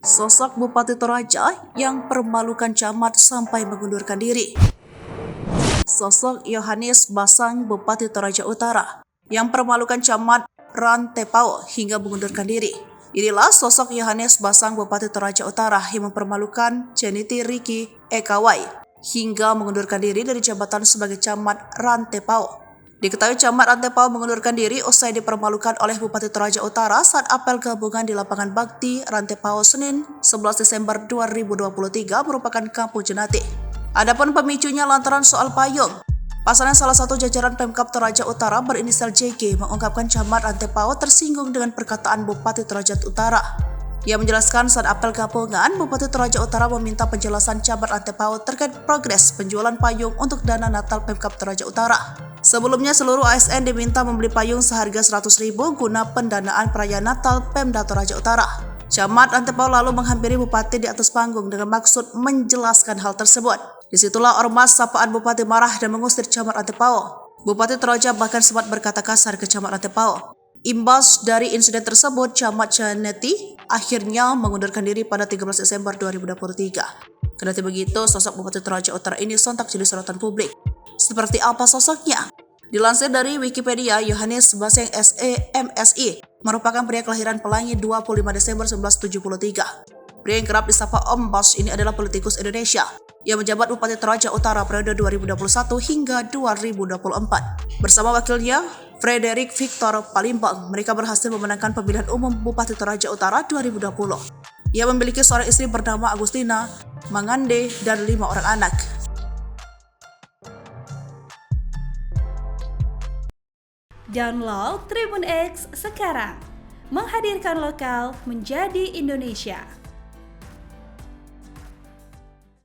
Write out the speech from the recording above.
Sosok Bupati Toraja yang permalukan camat sampai mengundurkan diri. Sosok Yohanes Basang, Bupati Toraja Utara, yang permalukan camat Rantepao hingga mengundurkan diri. Inilah sosok Yohanes Basang, Bupati Toraja Utara, yang mempermalukan Ceniti Riki Ekawai hingga mengundurkan diri dari jabatan sebagai camat Rantepao. Diketahui camat Rantepao mengundurkan diri usai dipermalukan oleh Bupati Toraja Utara saat apel gabungan di lapangan Bakti Rantepao Senin 11 Desember 2023 merupakan Kampung Jenati. Adapun pemicunya lantaran soal payung. Pasalnya salah satu jajaran Pemkab Toraja Utara berinisial JG mengungkapkan camat Rantepao tersinggung dengan perkataan Bupati Toraja Utara. Ia menjelaskan saat apel gabungan, Bupati Toraja Utara meminta penjelasan camat Rantepao terkait progres penjualan payung untuk dana Natal Pemkab Toraja Utara. Sebelumnya seluruh ASN diminta membeli payung seharga 100.000 guna pendanaan perayaan Natal Pemda Toraja Utara. Camat Rantepao lalu menghampiri Bupati di atas panggung dengan maksud menjelaskan hal tersebut. Disitulah ormas sapaan Bupati marah dan mengusir camat Rantepao. Bupati Toraja bahkan sempat berkata kasar ke camat Rantepao. Imbas dari insiden tersebut, camat Ceniti akhirnya mengundurkan diri pada 13 Desember 2023. Kendati begitu, sosok Bupati Toraja Utara ini sontak jadi sorotan publik. Seperti apa sosoknya? Dilansir dari Wikipedia, Yohanes Basang SE MSI merupakan pria kelahiran Pelangi 25 Desember 1973. Pria yang kerap disapa Om Bas ini adalah politikus Indonesia. Ia menjabat Bupati Toraja Utara periode 2021 hingga 2024. Bersama wakilnya, Frederick Victor Palimbang, mereka berhasil memenangkan pemilihan umum Bupati Toraja Utara 2020. Ia memiliki seorang istri bernama Agustina Mangande dan 5 orang anak. Download Tribun X sekarang, menghadirkan lokal menjadi Indonesia.